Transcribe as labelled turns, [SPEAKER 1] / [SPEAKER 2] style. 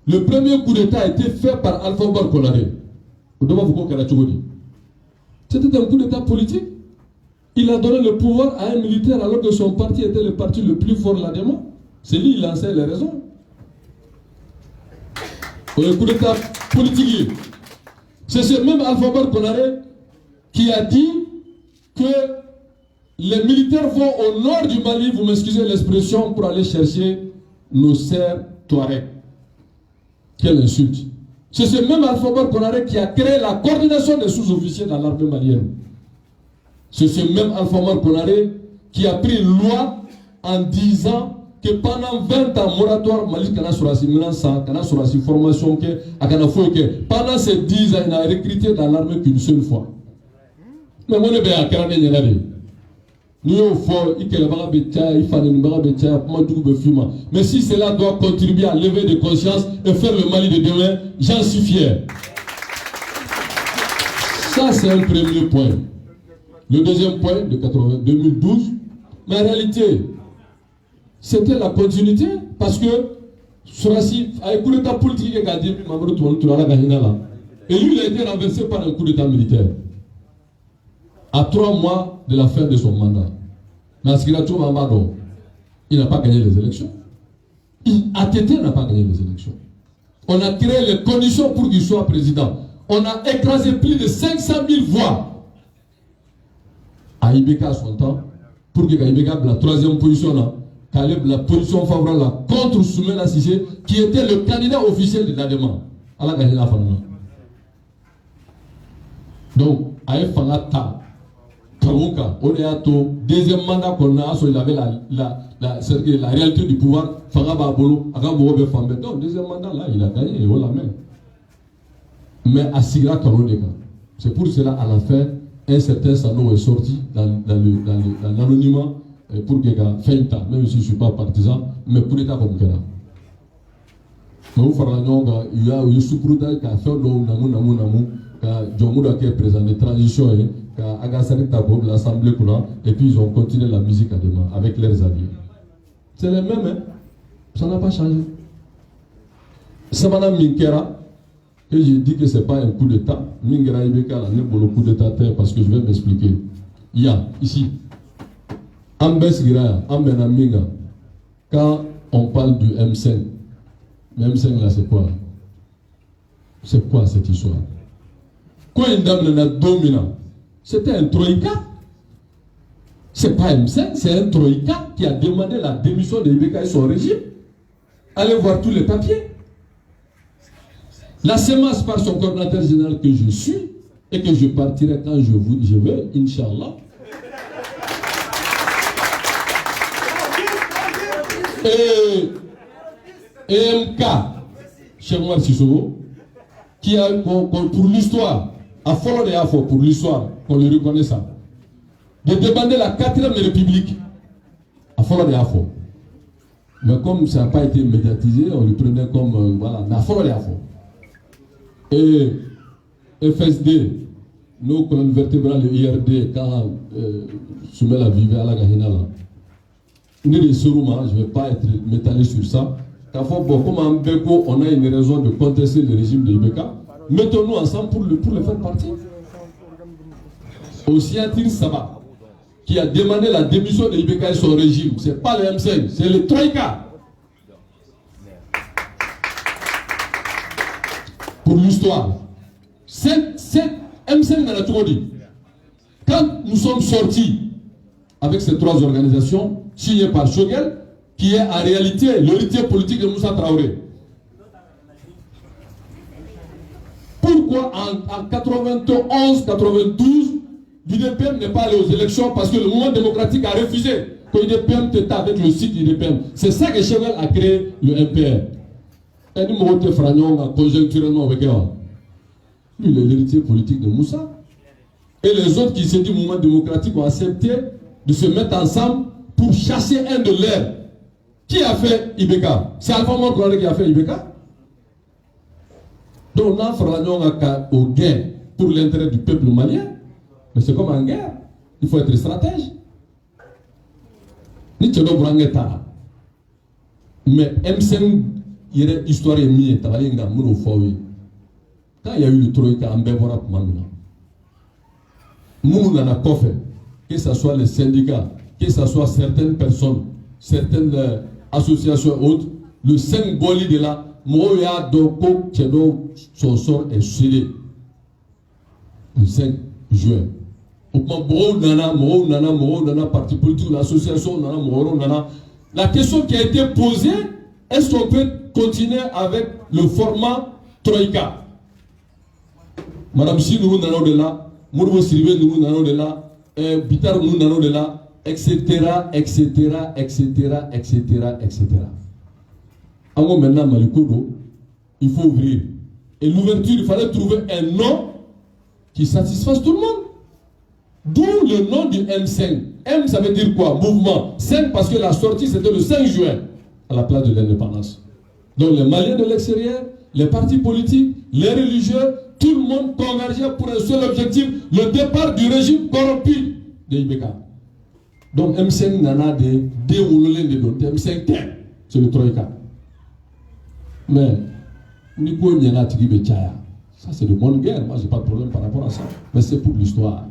[SPEAKER 1] Le premier coup d'État a été fait par Alpha Omar Konaré. C'était un coup d'État politique. Il a donné le pouvoir à un militaire alors que son parti était le parti le plus fort là-dedans. C'est lui qui lançait les raisons. Un coup d'État politique. C'est ce même Alpha Omar Konaré qui a dit que les militaires vont au nord du Mali, vous m'excusez l'expression, pour aller chercher nos sœurs Touaregs. Quelle insulte. C'est ce même Alpha Omar Konaré qui a créé la coordination des sous-officiers dans l'armée malienne. C'est ce même Alpha Omar Konaré qui a pris une loi en disant que pendant 20 ans, moratoire, Mali kana surasi menaçant, kana surasi formation que, akana foué que, pendant ces 10 ans, il n'a recruté dans l'armée qu'une seule fois. Mais moi, je vais à Karané Nyenade. Mais si cela doit contribuer à lever des consciences et faire le Mali de demain, j'en suis fier. Ça, c'est un premier point. Le deuxième point de 2012, mais en réalité, c'était la continuité parce que Sorasi a un coup d'état politique et lui, il a été renversé par un coup d'état militaire. À 3 mois de la fin de son mandat. Il n'a pas gagné les élections. ATT n'a pas gagné les élections. On a créé les conditions pour qu'il soit président. On a écrasé plus de 500 000 voix à Ibeka à son temps pour que Ibeka la troisième position là, la position favorable là, contre Soumela Sissé qui était le candidat officiel de l'ADEMA. Donc, Aïe Fangata. Deuxième mandat qu'on a, il avait la réalité du pouvoir. Donc, deuxième mandat là, il a gagné, il a la main. Mais à Sigra Karonega, c'est pour cela à la fin, un certain Sano est sorti dans l'anonymat pour que Feinta, même si je ne suis pas partisan, mais pour l'État comme Kera. Mais vous faites il y a eu Soukrouda qui a fait Djomouda qui est président de transition. L'Assemblée et puis ils ont continué la musique à demain avec leurs alliés. C'est les mêmes, hein? Ça n'a pas changé. C'est Mme Minkera, que j'ai dit que ce n'est pas un coup d'État. Minkera Ibeka n'a pas le coup d'État parce que je vais m'expliquer. Il y a ici, Ambes Giraya, Ambena Minga, quand on parle du M5, le M5 là c'est quoi? C'est quoi cette histoire? Quand une dame n'a dominant, c'était un troïka. C'est pas M5, c'est un troïka qui a demandé la démission de Ibeka et son régime. Allez voir tous les papiers. La sémence par son coordinateur général que je suis et que je partirai quand je vais, Inch'Allah. Et MK, Cheikh Omar Sissoko, qui a pour l'histoire, à fond et à fond pour l'histoire, qu'on le reconnaît ça, de demander la 4e République, à fond et à fond. Mais comme ça n'a pas été médiatisé, on le prenait comme, voilà, à fond et à fond. Et FSD, nos colonnes vertébrales, le IRD, quand Soumela vivait à la Gahina, là, je ne vais pas m'étaler sur ça. Bon, comme en Beko, on a une raison de contester le régime de Ibeka. Mettons-nous ensemble pour le faire partie. Aussi Atir Saba, qui a demandé la démission de Ibeka et son régime. Ce n'est pas le M5, c'est le Troïka. Pour l'histoire. C'est M5 dans la Tourodi. Quand nous sommes sortis avec ces 3 organisations, signées par Shogel, qui est en réalité l'héritier politique de Moussa Traoré. Pourquoi en 91, 92, l'UDPM n'est pas allé aux élections? Parce que le mouvement démocratique a refusé que l'UDPM était avec le site UDPM. C'est ça que Shogel a créé le MPR. Et nous avons fait conjoncturellement avec lui. Lui, il est l'héritier politique de Moussa. Et les autres qui se disent mouvement démocratique ont accepté de se mettre ensemble pour chasser un de leurs. Qui a fait Ibeka? C'est Alpha Omar Konaré qui a fait Ibeka. Donc on a fait au gain pour l'intérêt du peuple malien. Mais c'est comme en guerre. Il faut être stratège. Mais M5 il y a une histoire mise, quand il y a eu le Troïka en Bévora pour Mamina. Nous, n'en a pas fait. Que ce soit les syndicats, que ce soit certaines personnes, certaines associations autres, le 5 boli de là, Moya Doko Tchedo, son sort est scellé. Le 5 juin. Parti politique, l'association, la question qui a été posée, est-ce qu'on peut continuer avec le format Troïka? Madame Si nous n'avons de là, Mourbo Sirivé nous n'avons de là, Bitar nous n'avons de là, etc. Alors maintenant, Malikodo, il faut ouvrir. Et l'ouverture, il fallait trouver un nom qui satisfasse tout le monde. D'où le nom du M5. M, ça veut dire quoi? Mouvement. 5 parce que la sortie, c'était le 5 juin, à la place de l'indépendance. Donc les Maliens de l'extérieur, les partis politiques, les religieux, tout le monde convergeait pour un seul objectif, le départ du régime corrompu de Ibeka. Donc M5 nana de M5 c'est le Troïka. Mais Nico Nyana Tigibechaya, ça c'est de bonne guerre, moi j'ai pas de problème par rapport à ça. Mais c'est pour l'histoire.